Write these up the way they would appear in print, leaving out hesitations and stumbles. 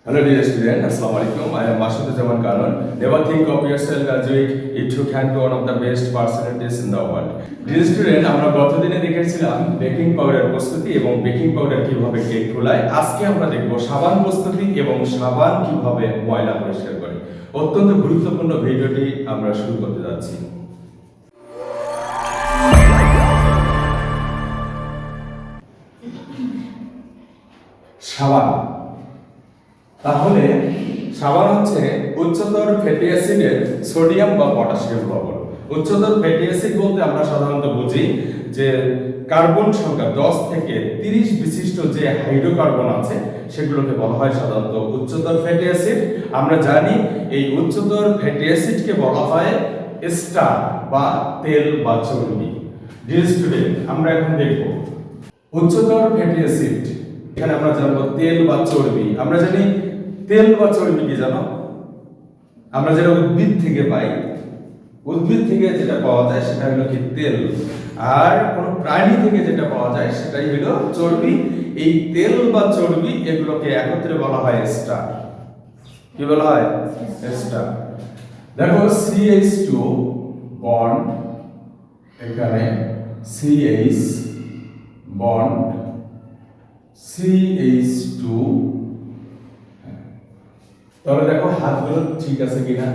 Hello dear student, Assalamualaikum. I am Mashuddin Karan. Never think of yourself as weak if you can be one of the best personalities in the world. Dear student, আমরা গতদিনে দেখেছিলাম baking powder প্রস্তুতি এবং baking powder কিভাবে cake ফোলায়। আজকে আমরা দেখব সাবান প্রস্তুতি এবং সাবান কিভাবে ময়লা পরিষ্কার করে। অত্যন্ত গুরুত্বপূর্ণ ভিডিওটি আমরা শুরু করতে যাচ্ছি। সাবান তাহলে সাবান হচ্ছে উচ্চতর ফ্যাটি অ্যাসিডের সোডিয়াম বা পটাশিয়াম লবণ। উচ্চতর ফ্যাটি অ্যাসিড বলতে আমরা সাধারণত বুঝি যে কার্বন সংখ্যা 10 থেকে 30 বিশিষ্ট যে হাইড্রোকার্বন আছে সেগুলোকে বলা হয় সাধারণত উচ্চতর ফ্যাটি অ্যাসিড। আমরা জানি এই উচ্চতর ফ্যাটি অ্যাসিডকে বলা হয় এস্টার বা তেল বা চর্বি। ডিয়ার স্টুডেন্ট, আমরা এখন দেখব উচ্চতর ফ্যাটি অ্যাসিড। এখানে আমরা জানবো তেল বা চর্বি। আমরা জানি তেল বা চর্বি কি জানো? আমরা যেটা উদ্ভিদ থেকে পাই, উদ্ভিদ থেকে যেটা পাওয়া যায় সেটা হলো কি তেল, আর কোন প্রাণী থেকে যেটা পাওয়া যায় সেটাই হলো চর্বি। এই তেল বা চর্বি এগুলোকে একত্রে বলা হয় এস্টার। কি বলা হয়? এস্টার। দেখো CH2 বন্ড, এখানে CH বন্ড CH2, তাহলে দেখো হাতগুলো ঠিক আছে কিনা।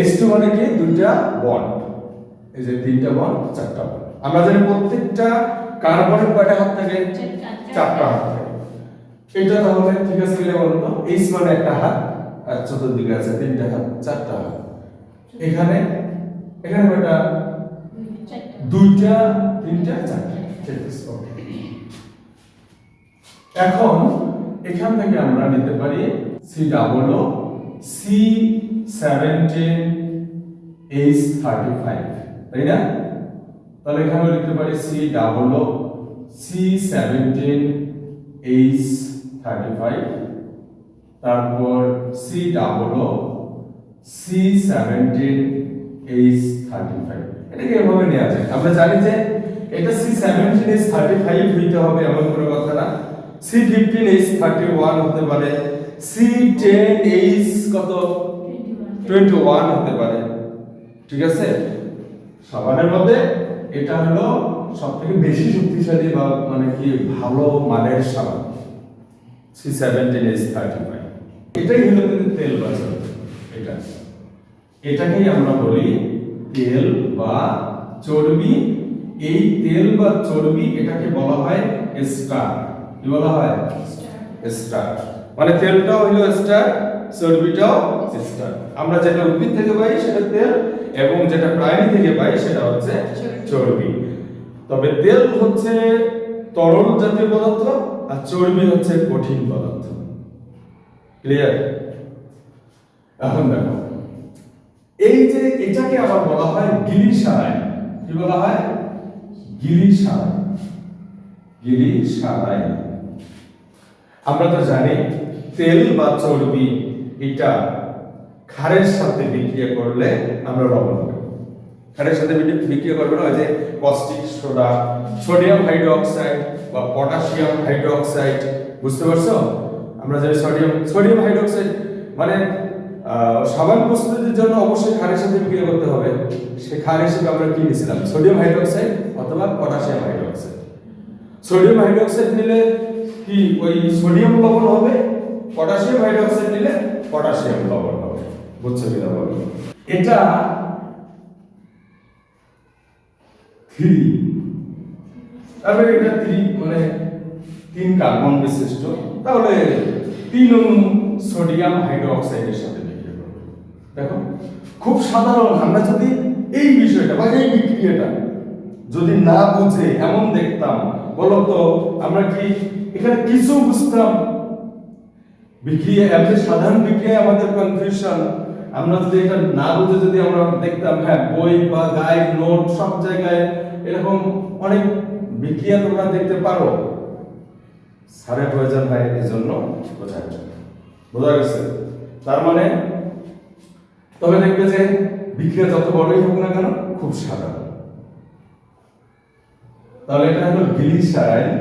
H2 মানে কি? দুইটা বন্ড, এই যে তিনটা বন্ড, চারটা বন্ড। আমরা জানি প্রত্যেকটা কার্বনের কয়টা হাত থাকে? চারটা হাত থাকে। এটা তাহলে ঠিক আছে কিনা বলুন তো? H মানে একটা হাত, আর চতুর্দিকে আছে তিনটা হাত, চারটা হাত। এখানে কয়টা? দুইটা, তিনটা, চারটা। ঠিক আছে, ওকে। এখন এখান থেকে আমরা নিতে পারি C17H35, তাই না? তাহলে এখানে লিখতে পারি C17H35, তারপর C17H35। এটাকে এভাবে নেওয়া যায়। আমরা জানি যে এটা C17H35 হইতে হবে এমন কোনো কথা না। C15H31 হতে পারে, C10H কত 21 হতে পারে। ঠিক আছে? সাবানের মধ্যে এটা হলো সবথেকে বেশি শক্তিশালী বা মানে কি ভালো মানের সাবান, C17H35। এটাই হলো কিন্তু তেল বা চর্বি। এটাকেই আমরা বলি তেল বা চর্বি। এই তেল বা চর্বি এটাকে বলা হয় এস্টার। কি বলা হয়? এস্টার। মানে তেলটাও হলো এস্টার, চর্বিটাও এস্টার। আমরা যেটা উদ্ভিদ থেকে পাই সেটা তেল, এবং যেটা প্রাণী থেকে পাই সেটা হচ্ছে চর্বি। তবে তেল হচ্ছে তরল জাতীয় পদার্থ, আর চর্বি হচ্ছে কঠিন পদার্থ। ক্লিয়ার? এখন দেখো, এই যে এটাকে আবার বলা হয় গ্লিসারাইড। কি বলা হয়? গ্লিসারাইড। আমরা তো জানি তেল বা চর্বি এটা ক্ষারের সাথে বিক্রিয়া করলে আমরা লবণ পাই। ক্ষারের সাথে বিক্রিয়া করবে না, ওই যে কস্টিক সোডা, সোডিয়াম হাইড্রোক্সাইড বা পটাশিয়াম হাইড্রোক্সাইড। বুঝতে পারছো? আমরা জানি সোডিয়াম হাইড্রোক্সাইড মানে সাবান প্রস্তুতির জন্য অবশ্যই ক্ষারের সাথে বিক্রিয়া করতে হবে। সে ক্ষার হিসেবে আমরা কি নিয়েছিলাম? সোডিয়াম হাইড্রোক্সাইড অথবা পটাশিয়াম হাইড্রোক্সাইড। সোডিয়াম হাইড্রোক্সাইড নিলে কি ওই সোডিয়াম লবণ হবে, পটাশিয়াম হাইড্রোক্সাইড নিলে পটাশিয়াম লবণ হবে। বুঝছো কিনা বলো? এটা 3, তাহলে এটা 3 মানে 3 কার্বন বিশিষ্ট, তাহলে 3 অণু সোডিয়াম হাইড্রোক্সাইডের সাথে বিক্রিয়া করবে। দেখো খুব সাধারণ। আমরা যদি এই বিষয়টা বা এই বিক্রিয়াটা যদি না বুঝে এমন দেখতাম, বলো তো আমরা কি এখানে কিছু বুঝতাম? বিক্রিয়া এমনি সাধারণ বিক্রিয়া আমাদের কনফিউশন। আমরা যদি এটা না বুঝে যদি আমরা দেখতাম, হ্যাঁ বই বা গাইড নোট সব জায়গায় এরকম অনেক বিক্রিয়া তোমরা দেখতে পারো, সারের প্রয়োজন হয় এজন্য বোঝার জন্য। বোঝা গেছে? তার মানে তবে দেখবে যে বিক্রিয়া যত বড়ই হোক না কেন খুব সাধারণ। তাহলে এটা হলো গ্লিসারাইড,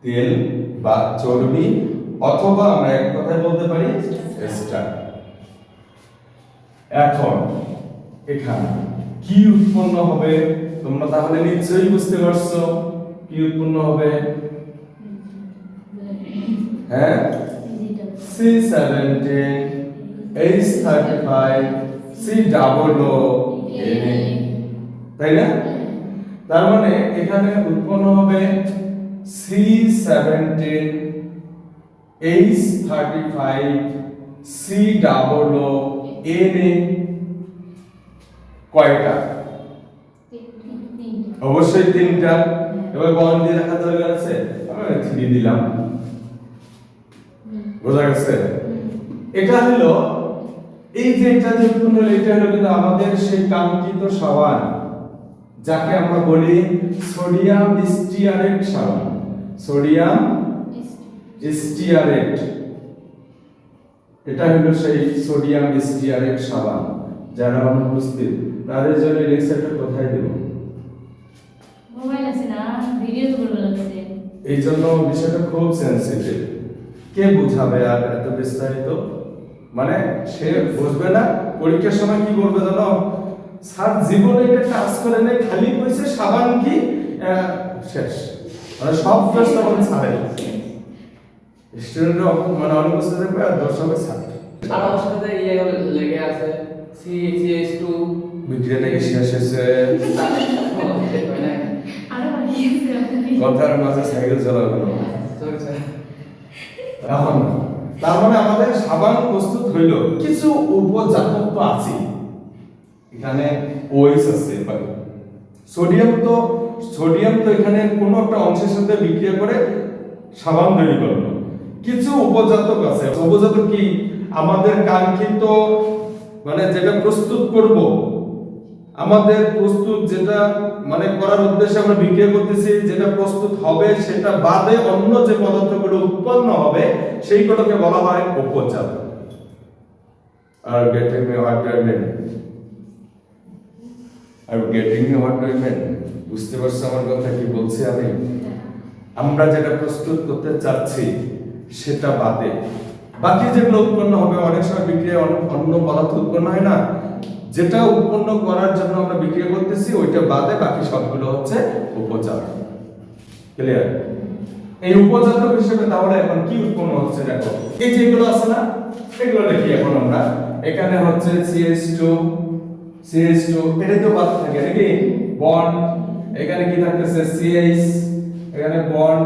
তেল বা চর্বি, অথবা আমরা এক কথায় বলতে পারি এস্টার। এখন এখানে কি উৎপন্ন হবে তোমরা তাহলে নিশ্চয়ই বুঝতে পারছো কি উৎপন্ন হবে। হ্যাঁ, C17 H35 COO তাই না? তার মানে এখানে উৎপন্ন হবে C17 H35 COO কয়টা? অবশ্যই তিনটা। এবার বল দিয়ে রাখা দরকার আছে, আমরা 3 দিলাম। বোঝা গেছে? এটা হলো এই যে এটা যে উৎপন্ন হলো এটা হলো কিন্তু আমাদের সেই কাঙ্ক্ষিত সাবান যাকে আমরা বলি সোডিয়াম স্টিয়ারেট সাবান। সোডিয়াম স্টিয়ারেট, এটা হলো সেই সোডিয়াম স্টিয়ারেট সাবান। যারা অনুপস্থিত তাদের জন্য লেকচারটা কোথায় দেব? মোবাইল আছে না, ভিডিও তো করবে লাগছে। এই জন্য বিষয়টা খুব সেনসিটিভ। কে বুঝাবে আর এত বিস্তারিত? মানে সে বুঝবে না। পরীক্ষার সময় কি করবে জানো? স্যার জীবনে এটা কাজ করে নেই, খালি কইছে সাবান কি শেষ, মানে সব প্রশ্ন তখন ছাড়ে স্টুডেন্টরা মানে অনুপস্থিত থাকবে আর দোষ হবে স্যার। আর ওর সাথে ইয়ে লেগে আছে CH2 বিক্রিয়া থেকে শেষ হয়েছে, আরো বাকি আছে। কথার মাঝে সাইকেল চালাবে না। Sorry sir. এখন তার মানে আমাদের সাবান প্রস্তুত হইল, কিছু উপজাতত্ব আছে এখানে। ওএইচ আছে, সোডিয়াম তো এখানে কোনো একটা অংশের সাথে বিক্রিয়া করে সাবান তৈরি করলো। কিছু উপজাতক আছে। উপজাতক কি? আমাদের কাঙ্ক্ষিত মানে যেটা প্রস্তুত করব, আমাদের প্রস্তুত যেটা মানে করার উদ্দেশ্যে আমরা বিক্রিয়া করতেছি, যেটা প্রস্তুত হবে সেটা বাদে অন্য যে পদার্থগুলো উৎপন্ন হবে সেইগুলোকে বলা হয় উপজাত। Are getting me what I mean? Are getting me what I mean? বুঝতে পারছো আমার কথা কি বলছি আমি? আমরা যেটা প্রস্তুত করতে চাচ্ছি সেটা বাদে বাকি যেগুলো উৎপন্ন হবে, অনেক সময় বিক্রিয়া অন্য পদার্থ উৎপন্ন হয় না, যেটা উৎপন্ন করার জন্য আমরা বিক্রিয়া করতেছি ওইটা বাদে বাকি সবগুলো হচ্ছে উপজাত। ক্লিয়ার? এই উপজাত হিসেবে তাহলে এখন কি উৎপন্ন হচ্ছে দেখো। এই যেগুলো আছে না এগুলো দেখি এখন আমরা। এখানে হচ্ছে CH2 এটা তো বাদ থাকে নাকি বন্ড। এখানে কি থাকতেছে CH, এখানে বন্ড,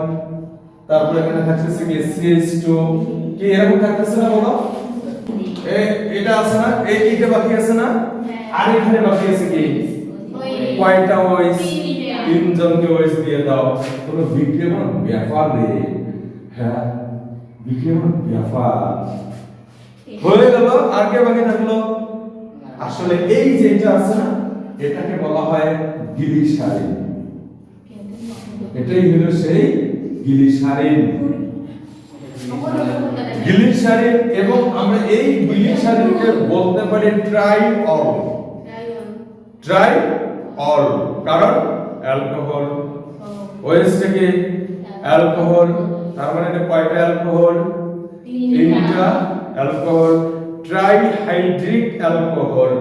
তারপর এখানে থাকতেছে কি CH2 কি এরকম থাকতেছে না বলো? এটা আছে না, এইটা বাকি আছে না, আর এখানে বাকি আছে কি কয়টা ওএইচ? তিনজনকে ওএইচ দিয়ে দাও। কোনো বিক্রিয়া ব্যাপার রে। হ্যাঁ, বিক্রিয়া ব্যাপার হয়ে গেল। আর কে বাকি থাকলো? আসলে এই যেটা আছে না এটাকে বলা হয় গ্লিসারিন। এটাই হলো সেই গ্লিসারিন। গ্লিসারিন, এবং আমরা এই গ্লিসারিনকে বলতে পারি ট্রাইঅল। ট্রাইঅল কারণ অ্যালকোহল, ওএইচ থেকে অ্যালকোহল, তার মানে এটা কয়টা অ্যালকোহল? তিনটা অ্যালকোহল। ট্রাইহাইড্রিক অ্যালকোহল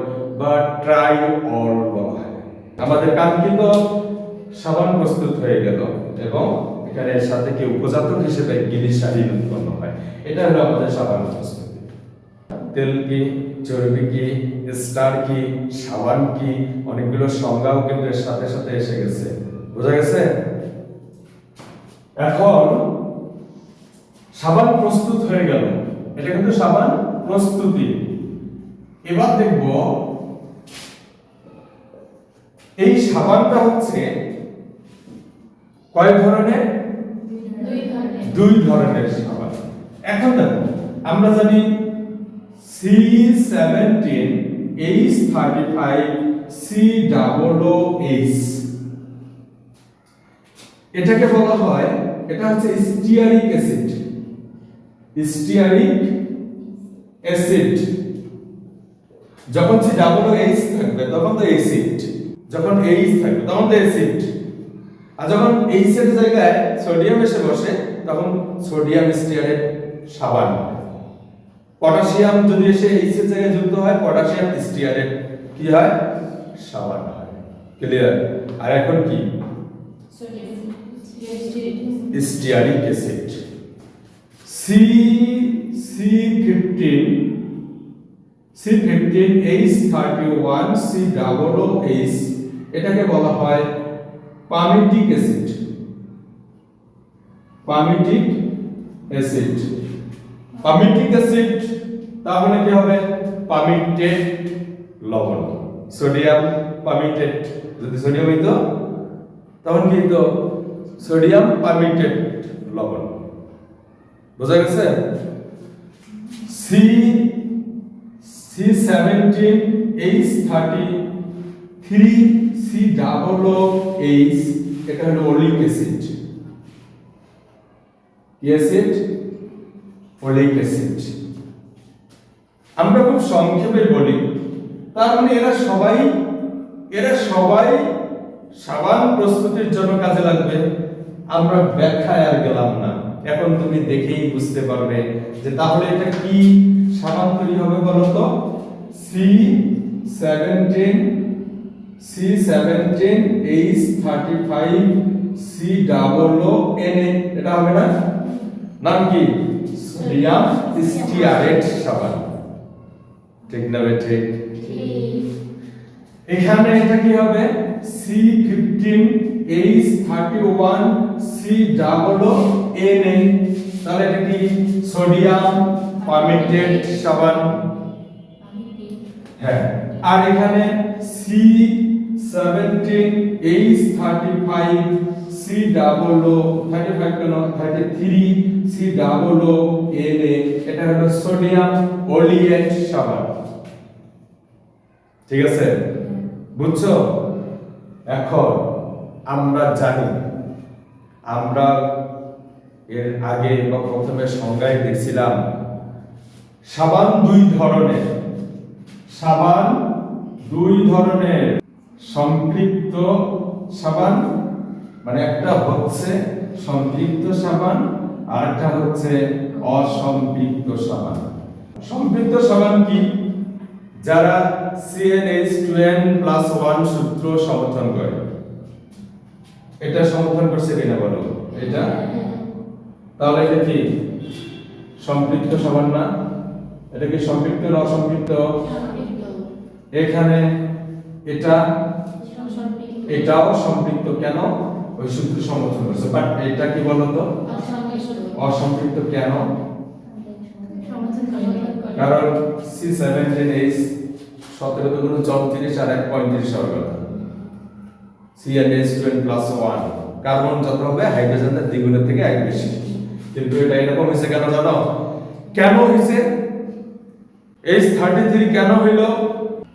বা ট্রাইঅল বলা হয়। আমাদের কাঙ্ক্ষিত সাবান প্রস্তুত হয়ে গেল এবং এখানে এর সাথে কি উপজাতক হিসেবে গ্লিসারিন উৎপন্ন হয়। এটা হলো আমাদের সাবান প্রস্তুতি। তেল কি, চর্বি কি, স্টার কি, সাবান কি, অনেকগুলো সংজ্ঞাও কিন্তু এর সাথে সাথে এসে গেছে। বোঝা গেছে? এখন সাবান প্রস্তুত হয়ে গেল, এটা কিন্তু সাবান প্রস্তুতি। এবার দেখব এই সাবানটা হচ্ছে কয় ধরনের? দুই ধরনের সাবান। এখন দেখো আমরা জানি C17 H35 COOH, এটাকে বলা হয়, এটা হচ্ছে স্টিয়ারিক অ্যাসিড। স্টিয়ারিক অ্যাসিড যখন COOH থাকবে তখন তো অ্যাসিড, যখন H থাকবে তখন তো অ্যাসিড, আর যখন H এর জায়গায় সোডিয়াম এসে বসে তখন সোডিয়াম স্টিয়ারেট সাবান। পটাশিয়াম যদি এসে এইচ এর জায়গায় যুক্ত হয় পটাশিয়াম স্টিয়ারেট কি হয় সাবান হয় ক্লিয়ার আর এখন কি স্টিয়ারিক অ্যাসিড C15H31 COOH এটাকে বলা হয় পামিটিক অ্যাসিড পামিটিক অ্যাসিড তাহলে কি হবে পামিটেট লবণ সোডিয়াম পামিটেট যদি সোডিয়াম হইতো তখন কি হইতো সোডিয়াম পামিটেট লবণ বোঝা গেছে C17H33 COOH এটা হলো ওলিক অ্যাসিড কি অ্যাসিড ওলিক অ্যাসিড আমরা খুব সংক্ষেপে বলি তার মানে এরা সবাই সাবান প্রস্তুতির জন্য কাজে লাগবে আমরা ব্যাখ্যায় আর গেলাম না এখন তুমি দেখেই বুঝতে পারবে যে তাহলে এটা কি সাবান তৈরি হবে বলো তো C17H35 COONA এটা হবে না নাম কি সোডিয়াম স্টিয়ারেট সাবান ঠিক না ঠিক এখানে এটা কি হবে C15H31 COONA তাহলে এটা কি সোডিয়াম পারমেটেড সাবান হ্যাঁ আর এখানে C17H35 COOH এটা হলো সোডিয়াম ওলিয়েট সাবান ঠিক আছে বুঝছো এখন আমরা জানি আমরা এর আগে বা প্রথমে সংজ্ঞায় দেখছিলাম সাবান দুই ধরনের সম্পৃক্ত সাবান মানে একটা হচ্ছে সম্পৃক্ত সাবান আর একটা হচ্ছে অসম্পৃক্ত সাবান সম্পৃক্ত সাবান কি যারা CnH2n+1 সূত্র সমর্থন করে এটা সমর্থন করছে কিনা বলো এটা তাহলে এটা কি সম্পৃক্ত সাবান না এটা কি সম্পৃক্ত না অসম্পৃক্ত এখানে এটাও সম্পৃক্ত কেন ওই সূত্র সমর্থন করছে বাট এটা কি বলতো অসম্পৃক্ত কেন কারণ C17H 17 গুণ 34 আর 35 হবে কথা CnH2n+1 কার্বন যত হবে হাইড্রোজেনের দ্বিগুণের থেকে এক বেশি কিন্তু এটা এরকম হইছে কেন জানো কেন হইছে H33 কেন হইলো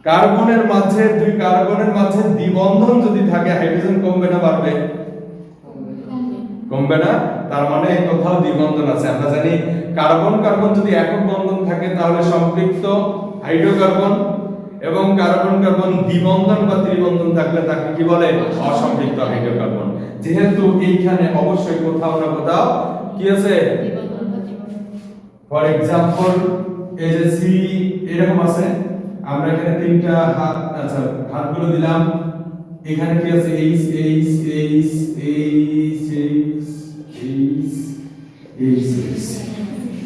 কার্বনের মাঝে দুই কার্বনের মাঝে দ্বিবন্ধন যদি থাকে হাইড্রোজেন কমবে না বাড়বে কমবে না তার মানে কোথাও দ্বিবন্ধন আছে আমরা জানি কার্বন কার্বন যদি একক বন্ধন থাকে তাহলে সম্পৃক্ত হাইড্রোকার্বন এবং কার্বন কার্বন দ্বিবন্ধন বা ত্রিবন্ধন থাকলে তাকে কি বলে অসম্পৃক্ত হাইড্রোকার্বন যেহেতু এইখানে অবশ্যই কোথাও না কোথাও কি আছে ফর एग्जांपल এই যে সি এরকম আছে আমরা এখানে তিনটা হাত আচ্ছা হাতগুলো দিলাম এখানে কি আছে H H H H H H H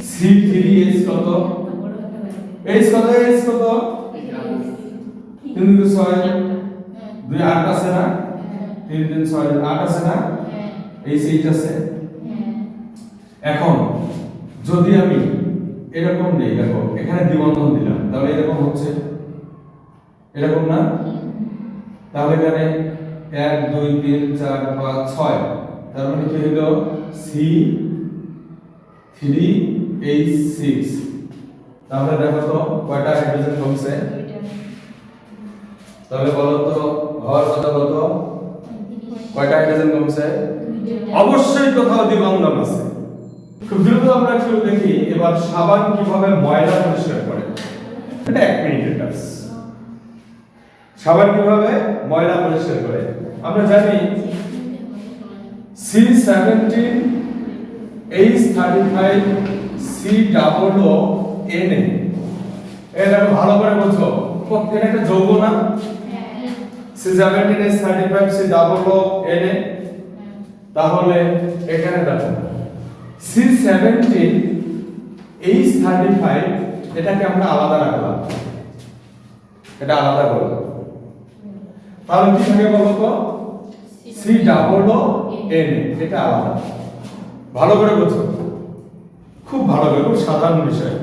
C3H কত H কত H কত 3 2 6 2 8 আছে না 3 3 6 8 আছে না H আছে এখন যদি আমি এরকম দেই দেখো এখানে দ্বিবন্ধন দিলাম তাহলে এরকম হচ্ছে এরকম না তাহলে এখানে 1 2 3 4 5 6 তার মানে কি হলো C3H6 তাহলে দেখো তো কয়টা হাইড্রোজেন কমছে তাহলে বলো তো ভর কত কত কয়টা হাইড্রোজেন কমছে অবশ্যই কোথাও দ্বিবন্ধন আছে খুব দ্রুত আমরা একটু দেখি এবার সাবান কিভাবে ময়লা পরিষ্কার করে এটা 1 মিনিটের কাজ সাবান কিভাবে ময়লা পরিষ্কার করে আমরা জানি C17H35 COOH Na এটা ভালো করে বুঝো এটা একটা যৌগ না C17H35 C double O Na তাহলে এখানে দেখো C17H35 এটাকে আমরা আলাদা রাখলাম এটা আলাদা করলাম তাহলে কি থাকে বলো তো C ডাবল ও Na এটা আলাদা ভালো করে বুঝো খুব ভালো করে খুব সাধারণ বিষয়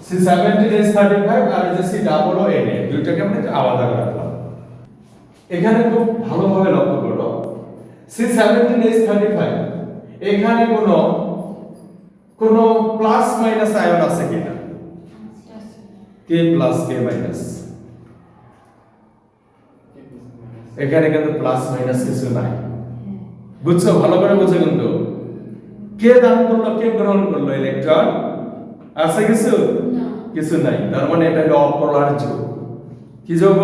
C17H35 আর এই যে C ডাবল ও Na দুইটাকে আমরা আলাদা রাখলাম এখানে খুব ভালোভাবে লক্ষ্য করো C17H35 এখানে কোনো প্লাস মাইনাস আয়ন আছে কিনা K প্লাস K মাইনাস এখানে কিন্তু প্লাস মাইনাস কিছু নাই বুঝছো ভালো করে বুঝো কিন্তু কে দান করলো কে গ্রহণ করলো ইলেকট্রন আছে কিছু কিছু নাই তার মানে এটা হলো অপোলার যৌগ কি যৌগ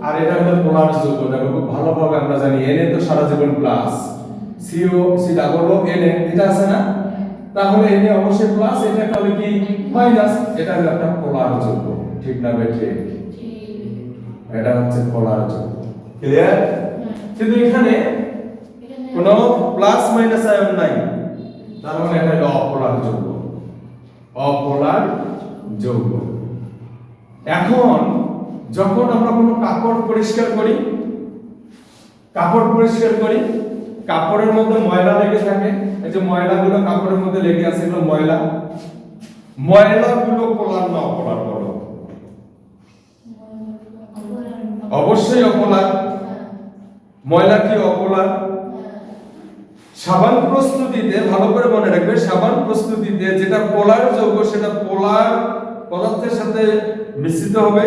আর এটা হলো পোলার যৌগ দেখো খুব ভালোভাবে আমরা জানি Na তো সারা জীবন plus CO C double O Na এটা আছে না তাহলে Na অবশ্যই প্লাস এটা তাহলে কি মাইনাস এটা হলো একটা পোলার যৌগ ঠিক না বেঠিক এটা হচ্ছে পোলার যৌগ ক্লিয়ার কিন্তু এখানে কোনো প্লাস মাইনাস আয়ন নাই তার মানে এটা হলো অপোলার যৌগ অপোলার যৌগ এখন যখন আমরা কোনো কাপড় পরিষ্কার করি কাপড়ের মধ্যে ময়লা লেগে থাকে এই যে ময়লাগুলো কাপড়ের মধ্যে লেগে আছে এগুলো ময়লাগুলো পোলার না অপোলার বলো অবশ্যই অপোলার ময়লা কি অপোলার সাবান প্রস্তুতিতে ভালো করে মনে রাখবে সাবান প্রস্তুতিতে যেটা পোলার যৌগ সেটা পোলার পদার্থের সাথে মিশ্রিত হবে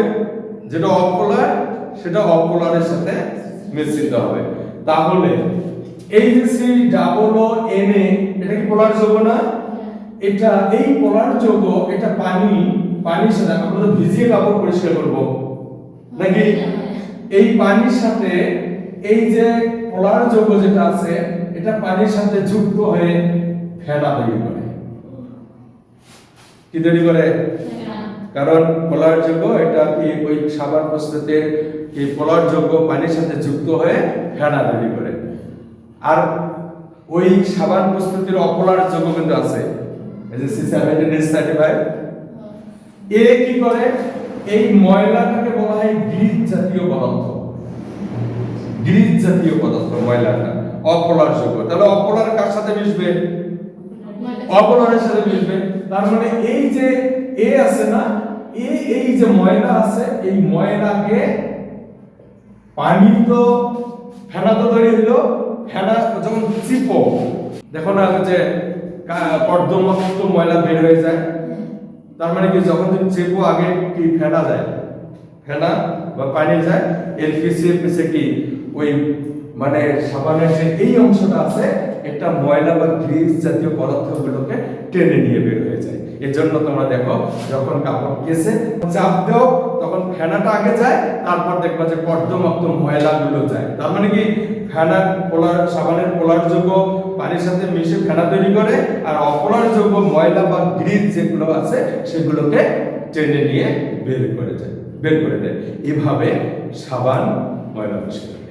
যেটা অপোলার সেটা অপোলারের সাথে মিশ্রিত হবে তাহলে এই যে C ডাবল ও Na এটা কি পোলার যৌগ না এটা এই পোলার যৌগ এটা পানির সাথে আমরা তো ভিজিয়ে কাপড় পরিষ্কার করব নাকি এই পানির সাথে এই যে পোলার যৌগ যেটা আছে এটা পানির সাথে যুক্ত হয়ে ফেনা তৈরি করে কি তৈরি করে কারণ পোলার যৌগ এটা কি ওই সাবান প্রস্তুতের কি পোলার যৌগ পানির সাথে যুক্ত হয়ে ফেনা তৈরি করে আর ওই সাবান প্রস্তুতির অপোলার যৌগ কিন্তু আছে এই যে C17H35 এ কি করে এই ময়লাটাকে বলা হয় গ্রিজ জাতীয় পদার্থ ময়লাটা অপোলার যৌগ তাহলে অপোলার কার সাথে মিশবে অপোলারের সাথে মিশবে তার মানে এই যে এ আছে না এই যে ময়লা আছে এই ময়লাকে পানি তো ফেনা তো তৈরি হলো ফেনা যখন চিপো দেখো না যে কর্দমাক্ত ময়লা বের হয়ে যায় তার মানে কি যখন তুমি চেপো আগে কি ফেনা যায় ফেনা বা পানি যায় এর পিছে কি ওই মানে সাবানের যে এই অংশটা আছে একটা ময়লা বা গ্রিজ জাতীয় পদার্থগুলোকে টেনে নিয়ে বের হয়ে যায় এজন্য তোমরা দেখো যখন কাপড় কেসে চাপ দাও তখন ফেনাটা আগে যায় তারপর দেখবা যে কর্দমাক্ত ময়লাগুলো যায় তার মানে কি ফেনা পোলার সাবানের পোলার যৌগ পানির সাথে মিশে ফেনা তৈরি করে আর অপোলার যৌগ ময়লা বা গ্রিজ যেগুলো আছে সেগুলোকে টেনে নিয়ে বের করে দেয় এভাবে সাবান ময়লা পরিষ্কার